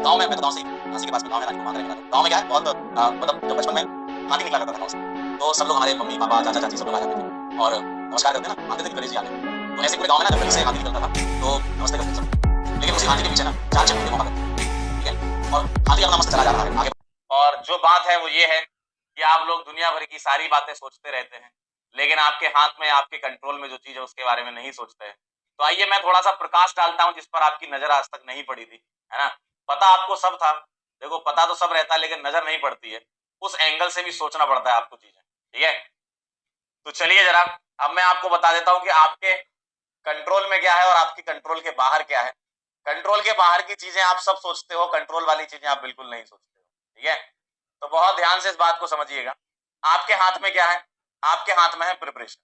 गाँव में, मैं तो गाँव से ही, झांसी के पास में गाँव है ना, वहाँ का रहने वाला हूँ। गाँव में क्या है, बहुत मतलब जब बचपन में हाथी निकला करता था गाँव से, तो सब लोग, हमारे मम्मी पापा चाचा चाची सब लोग आ जाते थे और नमस्कार करते ना, मानते थे कि गणेश जी आ गए। तो ऐसे पूरे गाँव में ना जब गली से हाथी निकलता था तो नमस्ते करते थे सब, लेकिन उसी हाथी के पीछे ना 4 चेपड़े घुमा करते थे, ठीक है, और हाथी अपना मस्त चला जा रहा है आगे। और जो बात है वो ये है कि आप लोग दुनिया भर की सारी बातें सोचते रहते हैं, लेकिन आपके हाथ में, आपके कंट्रोल में जो चीज है उसके बारे में नहीं सोचते हैं। तो आइए मैं थोड़ा सा प्रकाश डालता हूँ जिस पर आपकी नजर आज तक नहीं पड़ी थी, है ना। पता आपको सब था, देखो पता तो सब रहता है लेकिन नजर नहीं पड़ती है, उस एंगल से भी सोचना पड़ता है आपको चीजें, ठीक है। तो चलिए जरा, अब मैं आपको बता देता हूँ कि आपके कंट्रोल में क्या है और आपकी कंट्रोल के बाहर क्या है। कंट्रोल के बाहर की चीजें आप सब सोचते हो, कंट्रोल वाली चीजें आप बिल्कुल नहीं सोचते हो, ठीक है। तो बहुत ध्यान से इस बात को समझिएगा। आपके हाथ में क्या है, आपके हाथ में है प्रिपरेशन।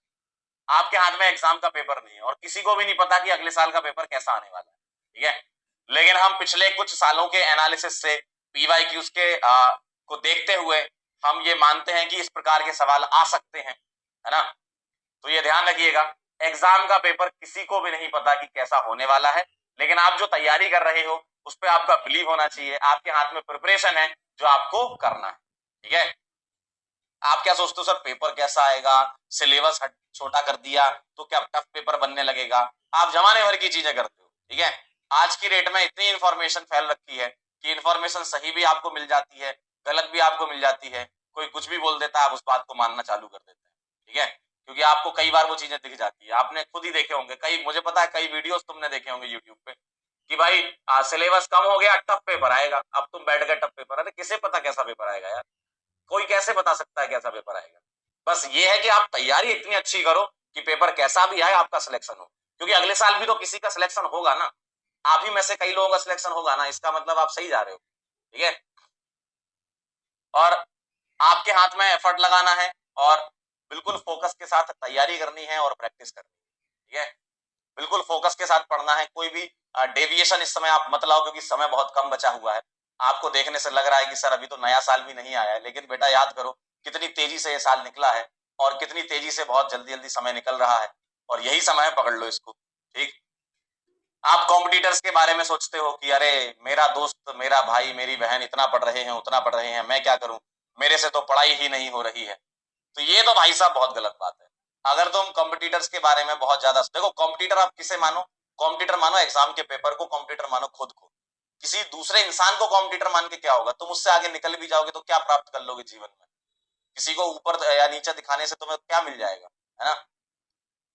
आपके हाथ में एग्जाम का पेपर नहीं है और किसी को भी नहीं पता कि अगले साल का पेपर कैसा आने वाला है, ठीक है। लेकिन हम पिछले कुछ सालों के एनालिसिस से, पीवाईक्यूज के को देखते हुए हम ये मानते हैं कि इस प्रकार के सवाल आ सकते हैं, है ना। तो ये ध्यान रखिएगा, एग्जाम का पेपर किसी को भी नहीं पता कि कैसा होने वाला है, लेकिन आप जो तैयारी कर रहे हो उस पर आपका बिलीव होना चाहिए। आपके हाथ में प्रिपरेशन है जो आपको करना है, ठीक है। आप क्या सोचते हो सर पेपर कैसा आएगा, सिलेबस छोटा कर दिया तो क्या टफ पेपर बनने लगेगा, आप जमाने भर की चीजें करते हो, ठीक है। आज की डेट में इतनी इंफॉर्मेशन फैल रखी है कि इंफॉर्मेशन सही भी आपको मिल जाती है, गलत भी आपको मिल जाती है, कोई कुछ भी बोल देता है, आप उस बात को मानना चालू कर देते हैं, ठीक है। क्योंकि आपको कई बार वो चीजें दिख जाती है, आपने खुद ही देखे होंगे, कई, मुझे पता है कई वीडियोस तुमने देखे होंगे यूट्यूब पे कि भाई सिलेबस कम हो गया, टफ पेपर आएगा, अब तुम बैठ गए टफ पेपर। अरे किसे पता कैसा पेपर आएगा यार, कोई कैसे बता सकता है कैसा पेपर आएगा। बस ये है कि आप तैयारी इतनी अच्छी करो कि पेपर कैसा भी आए आपका सिलेक्शन हो, क्योंकि अगले साल भी तो किसी का सिलेक्शन होगा ना, आप ही में से कई लोगों का सिलेक्शन होगा ना, इसका मतलब आप सही जा रहे हो, ठीक है। और आपके हाथ में एफर्ट लगाना है और बिल्कुल फोकस के साथ तैयारी करनी है और प्रैक्टिस करनी है, ठीक है। बिल्कुल फोकस के साथ पढ़ना है, कोई भी डेविएशन इस समय आप मत लाओ, क्योंकि समय बहुत कम बचा हुआ है। आपको देखने से लग रहा है कि सर अभी तो नया साल भी नहीं आया है, लेकिन बेटा याद करो कितनी तेजी से ये साल निकला है और कितनी तेजी से बहुत जल्दी जल्दी समय निकल रहा है, और यही समय है, पकड़ लो इसको, ठीक। आप कॉम्पिटिटर्स के बारे में सोचते हो कि अरे मेरा दोस्त, मेरा भाई, मेरी बहन इतना पढ़ रहे हैं, उतना पढ़ रहे हैं, मैं क्या करूं, मेरे से तो पढ़ाई ही नहीं हो रही है। तो ये तो भाई साहब बहुत गलत बात है। अगर तुम कॉम्पिटिटर्स के बारे में बहुत ज्यादा देखो, कॉम्पिटिटर आप किसे मानो, कॉम्पिटिटर मानो एग्जाम के पेपर को, कॉम्पिटिटर मानो खुद को। किसी दूसरे इंसान को कॉम्पिटिटर मान के क्या होगा, तुम उससे आगे निकल भी जाओगे तो क्या प्राप्त कर लोगे जीवन में, किसी को ऊपर या नीचे दिखाने से तुम्हें क्या मिल जाएगा, है ना।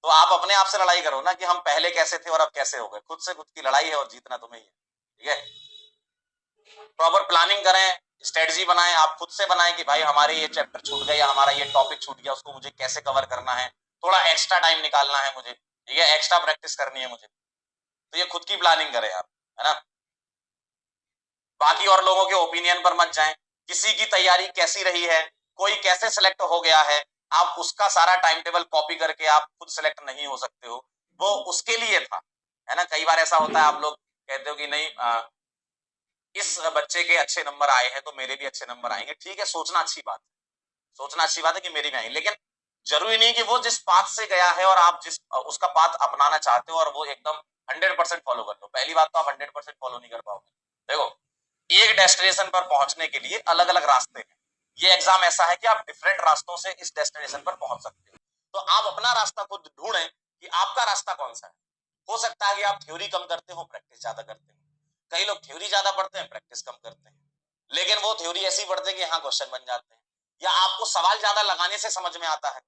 तो आप अपने आप से लड़ाई करो ना कि हम पहले कैसे थे और अब कैसे हो गए, खुद से खुद की लड़ाई है और जीतना तुम्हें ही है, ठीक है। प्रॉपर प्लानिंग करें, स्ट्रेटजी बनाएं, आप खुद से बनाएं कि भाई हमारे ये चैप्टर छूट गया या हमारा ये टॉपिक छूट गया, उसको मुझे कैसे कवर करना है, थोड़ा एक्स्ट्रा टाइम निकालना है मुझे, ठीक है, एक्स्ट्रा प्रैक्टिस करनी है मुझे। तो ये खुद की प्लानिंग करें आप, है ना। बाकी और लोगों के ओपिनियन पर मत जाएं, किसी की तैयारी कैसी रही है, कोई कैसे सिलेक्ट हो गया है, आप उसका सारा टाइम टेबल कॉपी करके आप खुद सिलेक्ट नहीं हो सकते हो, वो उसके लिए था, है ना। कई बार ऐसा होता है, आप लोग कहते हो कि नहीं इस बच्चे के अच्छे नंबर आए हैं तो मेरे भी अच्छे नंबर आएंगे, ठीक है, सोचना अच्छी बात है, सोचना अच्छी बात है कि मेरी भी आएंगे, लेकिन जरूरी नहीं कि वो जिस पाथ से गया है और आप जिस उसका पाथ अपनाना चाहते हो और वो एकदम 100% फॉलो कर लो। पहली बात तो आप 100% फॉलो नहीं कर पाओगे। देखो, एक डेस्टिनेशन पर पहुंचने के लिए अलग अलग रास्ते हैं, ये एग्जाम ऐसा है कि आप डिफरेंट रास्तों से इस डेस्टिनेशन पर पहुंच सकते हो। तो आप अपना रास्ता खुद ढूंढें कि आपका रास्ता कौन सा है। हो सकता है कि आप थ्योरी कम करते हो, प्रैक्टिस ज्यादा करते हो, कई लोग थ्योरी ज्यादा पढ़ते हैं, प्रैक्टिस कम करते हैं, लेकिन वो थ्योरी ऐसी पढ़ते हैं कि हाँ क्वेश्चन बन जाते हैं, या आपको सवाल ज्यादा लगाने से समझ में आता है।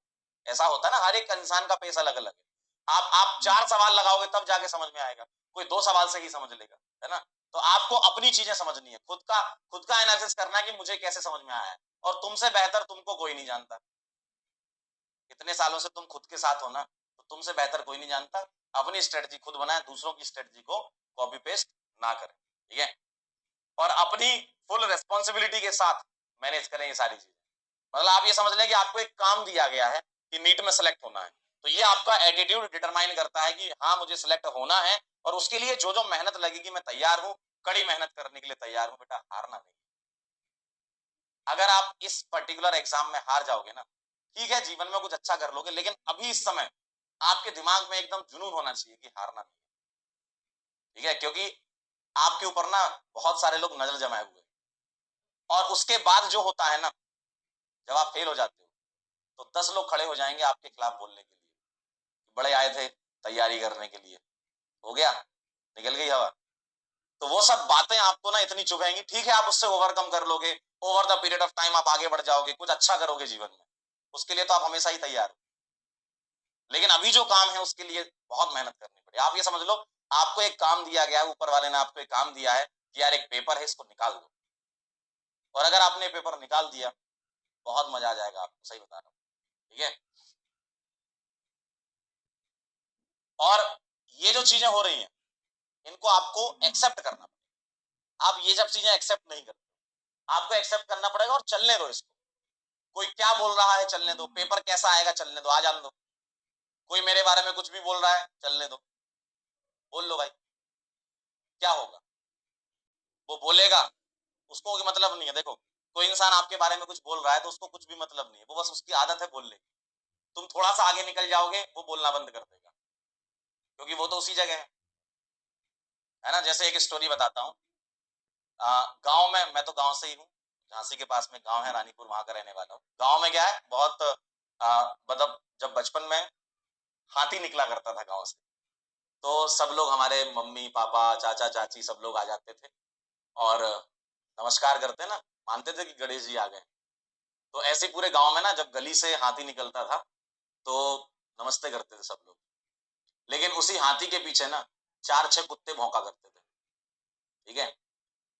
ऐसा होता है ना, हर एक इंसान का पेस अलग अलग है। आप 4 सवाल लगाओगे तब जाके समझ में आएगा, कोई 2 सवाल से ही समझ लेगा, है ना। तो आपको अपनी चीजें समझनी है, खुद का एनालिसिस करना है कि मुझे कैसे समझ में आया है, और तुमसे बेहतर तुमको कोई नहीं जानता। इतने सालों से तुम खुद के साथ हो ना, तो तुमसे बेहतर कोई नहीं जानता। अपनी स्ट्रेटजी खुद बनाए, दूसरों की स्ट्रेटजी को कॉपी पेस्ट ना करें, ठीक है। और अपनी फुल रिस्पॉन्सिबिलिटी के साथ मैनेज करें ये सारी चीजें। मतलब आप ये समझ लें कि आपको एक काम दिया गया है कि नीट में सेलेक्ट होना है, तो ये आपका एटीट्यूड डिटरमाइन करता है कि हाँ मुझे सिलेक्ट होना है, और उसके लिए जो जो मेहनत लगेगी मैं तैयार हूं, कड़ी मेहनत करने के लिए तैयार हूं। बेटा हारना नहीं। अगर आप इस पर्टिकुलर एग्जाम में हार जाओगे ना, ठीक है, जीवन में कुछ अच्छा कर लोगे, लेकिन अभी इस समय आपके दिमाग में एकदम जुनून होना चाहिए कि हारना नहीं, ठीक है। क्योंकि आपके ऊपर ना बहुत सारे लोग नजर जमाए हुए, और उसके बाद जो होता है ना, जब आप फेल हो जाते हो तो 10 लोग खड़े हो जाएंगे आपके खिलाफ बोलने के लिए, बड़े आए थे तैयारी करने के लिए, हो गया, निकल गई हवा। तो वो सब बातें आपको ना इतनी चुभेंगी, ठीक है आप उससे ओवरकम कर लोगे, over the period of time आप आगे बढ़ जाओगे, कुछ अच्छा करोगे जीवन में, उसके लिए तो आप हमेशा ही तैयार हो। लेकिन अभी जो काम है उसके लिए बहुत मेहनत करनी पड़े। आप ये समझ लो, आपको एक काम दिया गया है, ऊपर वाले ने आपको एक काम दिया है कि यार एक पेपर है इसको निकाल दो, और अगर आपने पेपर निकाल दिया बहुत मजा आ जाएगा आपको, सही बता रहा हूँ, ठीक है। और ये जो चीजें हो रही हैं इनको आपको एक्सेप्ट करना पड़ेगा। आप ये सब चीजें एक्सेप्ट नहीं करते, आपको एक्सेप्ट करना पड़ेगा और चलने दो इसको। कोई क्या बोल रहा है चलने दो, पेपर कैसा आएगा चलने दो, आ जान दो। कोई मेरे बारे में कुछ भी बोल रहा है चलने दो, बोल लो भाई, क्या होगा, वो बोलेगा, उसको कोई मतलब नहीं है। देखो कोई इंसान आपके बारे में कुछ बोल रहा है तो उसको कुछ भी मतलब नहीं है, वो बस उसकी आदत है बोलने की। तुम थोड़ा सा आगे निकल जाओगे वो बोलना बंद कर देगा, क्योंकि वो तो उसी जगह है ना। जैसे एक स्टोरी बताता हूँ, गांव में, मैं तो गांव से ही हूँ, झांसी के पास में गांव है रानीपुर, वहां का रहने वाला हूँ। गांव में क्या है, बहुत मतलब जब बचपन में हाथी निकला करता था गांव से, तो सब लोग, हमारे मम्मी पापा चाचा चाची सब लोग आ जाते थे और नमस्कार करते ना, मानते थे कि गणेश जी आ गए। तो ऐसे पूरे गांव में ना जब गली से हाथी निकलता था तो नमस्ते करते थे सब लोग। लेकिन उसी हाथी के पीछे ना 4-6 कुत्ते भौंका करते थे, ठीक है।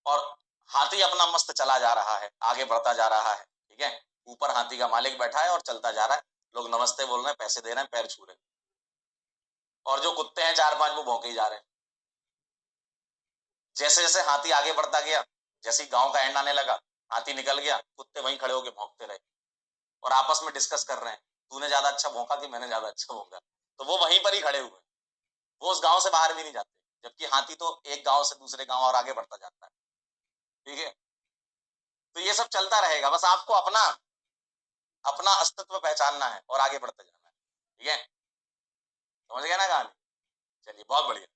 और हाथी अपना मस्त चला जा रहा है, आगे बढ़ता जा रहा है, ठीक है। ऊपर हाथी का मालिक बैठा है और चलता जा रहा है, लोग नमस्ते बोल रहे हैं, पैसे दे रहे हैं, पैर छू रहे हैं, और जो कुत्ते हैं 4-5 वो भौंके ही जा रहे हैं। जैसे जैसे हाथी आगे बढ़ता गया, जैसे ही गांव का एंड आने लगा, हाथी निकल गया, कुत्ते वहीं खड़े होकर भौंकते रहे और आपस में डिस्कस कर रहे हैं, तूने ज्यादा अच्छा भौंका कि मैंने ज्यादा अच्छा भौंका। तो वो वहीं पर ही खड़े हुए, वो उस गांव से बाहर भी नहीं जाते, जबकि हाथी तो एक गांव से दूसरे गांव और आगे बढ़ता जाता है, ठीक है। तो ये सब चलता रहेगा, बस आपको अपना अपना अस्तित्व पहचानना है और आगे बढ़ते जाना है, ठीक है। समझ गए ना कहानी? चलिए बहुत बढ़िया।